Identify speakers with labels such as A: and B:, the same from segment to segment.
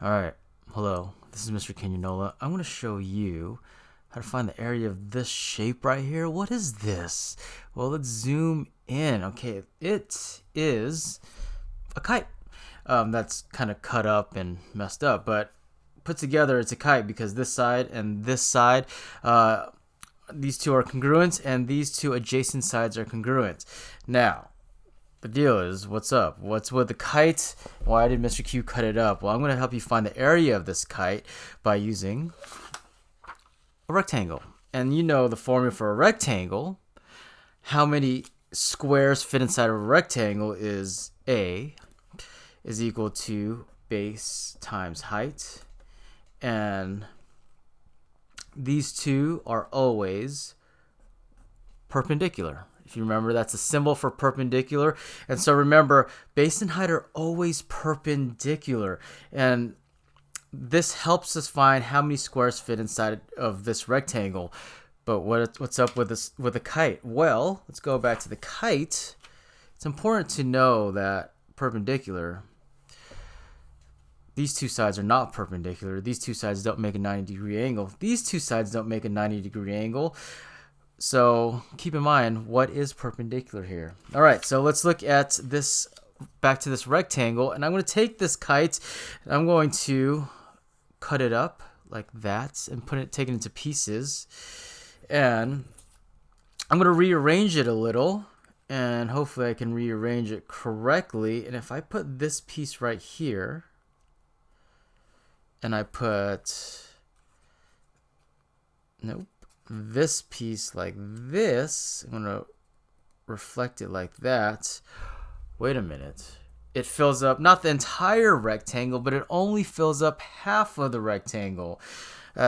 A: Alright, hello, this is Mr. Canyanola. I'm going to show you how to find the area of this shape right here. What is this? Well, let's zoom in. Okay, it is a kite. That's kind of cut up and messed up, but put together it's a kite because this side and this side, these two are congruent and these two adjacent sides are congruent. Now, the deal is, what's up? What's with the kite? Why did Mr. Q cut it up? Well, I'm going to help you find the area of this kite by using a rectangle. And you know the formula for a rectangle. How many squares fit inside of a rectangle is A is equal to base times height. And these two are always perpendicular. If you remember, that's a symbol for perpendicular. And so remember, base and height are always perpendicular. And this helps us find how many squares fit inside of this rectangle. But what's up with this with the kite? Well, let's go back to the kite. It's important to know that perpendicular, these two sides are not perpendicular. These two sides don't make a 90-degree angle. These two sides don't make a 90-degree angle. So keep in mind, what is perpendicular here? All right, so let's look at this, back to this rectangle, and I'm going to take this kite, and I'm going to cut it up like that and take it into pieces, and I'm going to rearrange it a little, and hopefully I can rearrange it correctly. And if I put this piece right here, and I put, nope, this piece like this, I'm gonna reflect it like that. Wait a minute, it fills up not the entire rectangle, but it only fills up half of the rectangle.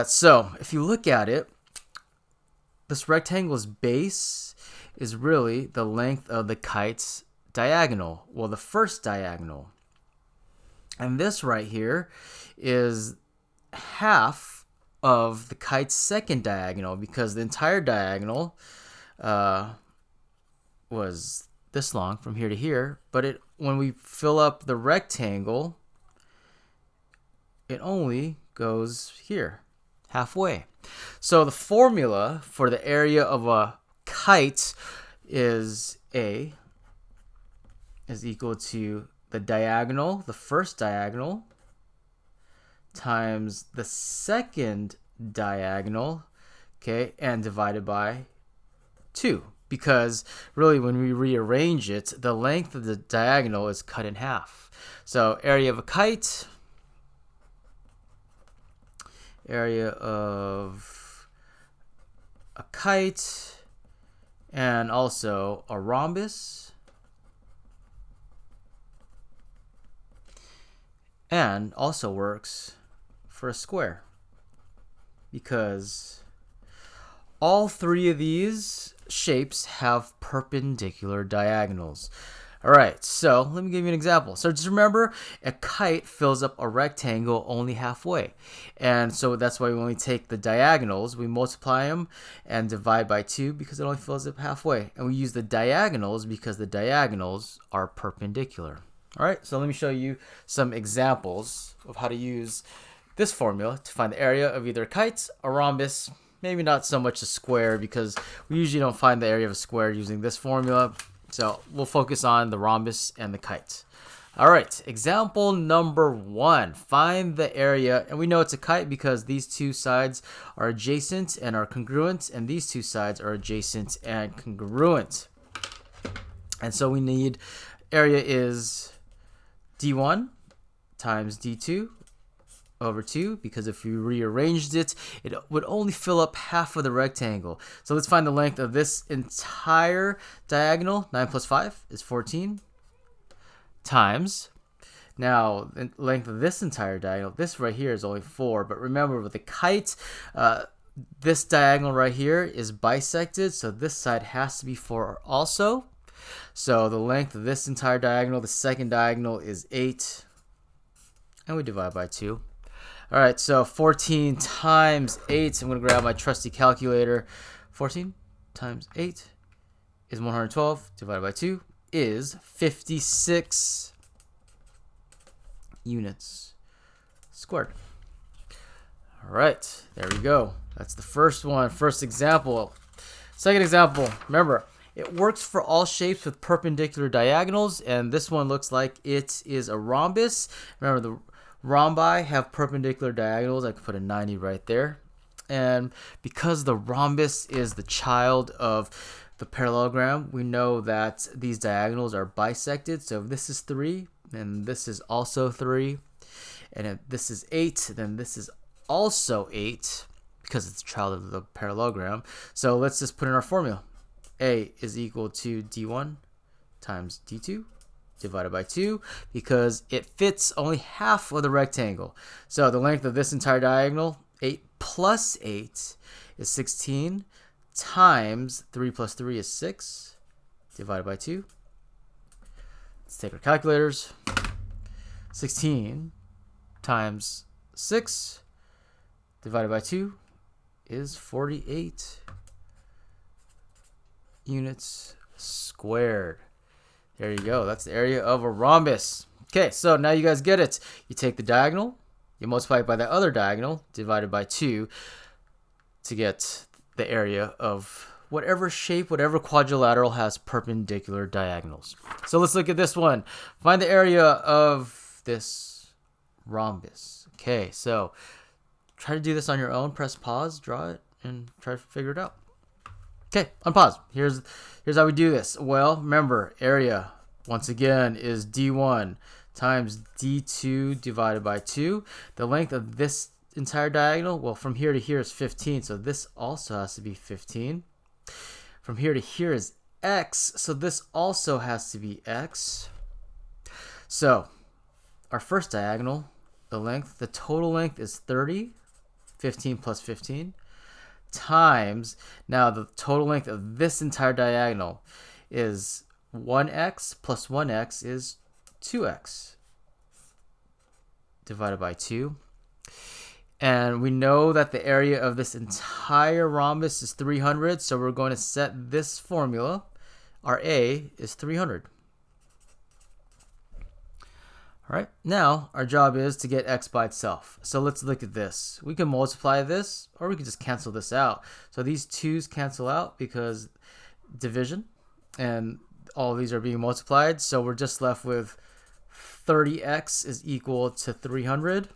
A: So if you look at it, this rectangle's base is really the length of the kite's diagonal, well, the first diagonal, and this right here is half of the kite's second diagonal, because the entire diagonal was this long from here to here, but when we fill up the rectangle, it only goes here, halfway. So the formula for the area of a kite is A is equal to the diagonal, the first diagonal, times the second diagonal, okay, and divided by 2, because really when we rearrange it, the length of the diagonal is cut in half. So area of a kite, and also a rhombus, and also works for a square, because all three of these shapes have perpendicular diagonals. All right, so let me give you an example. So just remember, a kite fills up a rectangle only halfway. And so that's why we only take the diagonals, we multiply them and divide by 2 because it only fills up halfway. And we use the diagonals because the diagonals are perpendicular. All right, so let me show you some examples of how to use this formula to find the area of either a kite, a rhombus, maybe not so much a square, because we usually don't find the area of a square using this formula. So we'll focus on the rhombus and the kite. All right, example number 1. Find the area, and we know it's a kite because these two sides are adjacent and are congruent, and these two sides are adjacent and congruent. And so we need, area is D1 times D2 over 2, because if we rearranged it, it would only fill up half of the rectangle. So let's find the length of this entire diagonal. 9 plus 5 is 14, times, now the length of this entire diagonal, this right here is only 4, but remember with the kite, this diagonal right here is bisected, so this side has to be 4 also. So the length of this entire diagonal, the second diagonal, is 8, and we divide by 2. All right, so 14 times 8, I'm going to grab my trusty calculator. 14 times 8 is 112, divided by 2 is 56 units. squared. All right, there we go. That's the first one, first example. Second example, remember, it works for all shapes with perpendicular diagonals, and this one looks like it is a rhombus. Remember, the rhombi have perpendicular diagonals. I could put a 90 right there. And because the rhombus is the child of the parallelogram, we know that these diagonals are bisected. So if this is 3, then this is also 3. And if this is 8, then this is also 8, because it's the child of the parallelogram. So let's just put in our formula. A is equal to d1 times d2 divided by 2, because it fits only half of the rectangle. So the length of this entire diagonal, 8 plus 8 is 16, times 3 plus 3 is 6, divided by 2. Let's take our calculators. 16 times 6 divided by 2 is 48 units squared. There you go. That's the area of a rhombus. Okay, so now you guys get it. You take the diagonal, you multiply it by the other diagonal, divided by 2 to get the area of whatever shape, whatever quadrilateral has perpendicular diagonals. So let's look at this one. Find the area of this rhombus. Okay, so try to do this on your own. Press pause, draw it, and try to figure it out. Okay, unpause. Here's how we do this. Well, remember, area, once again, is d1 times d2 divided by 2. The length of this entire diagonal, well, from here to here is 15, so this also has to be 15. From here to here is x, so this also has to be x. So our first diagonal, the total length is 30, 15 plus 15, times, now the total length of this entire diagonal is 1x plus 1x is 2x divided by 2. And we know that the area of this entire rhombus is 300, so we're going to set this formula. Our A is 300. All right, now our job is to get x by itself. So let's look at this. We can multiply this, or we can just cancel this out. So these 2's cancel out because division, and all of these are being multiplied. So we're just left with 30x is equal to 300.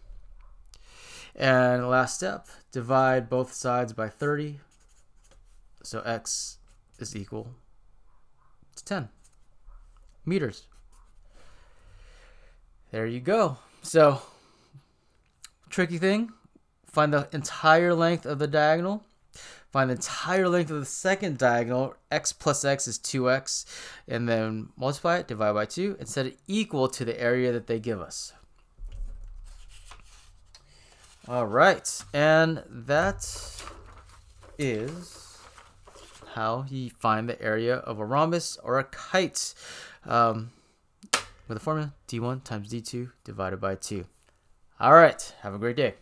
A: And last step, divide both sides by 30. So x is equal to 10 meters. There you go. So, tricky thing, find the entire length of the diagonal. Find the entire length of the second diagonal. X plus x is 2x. And then multiply it, divide by 2, and set it equal to the area that they give us. All right. And that is how you find the area of a rhombus or a kite. With the formula d1 times d2 divided by 2. All right. Have a great day.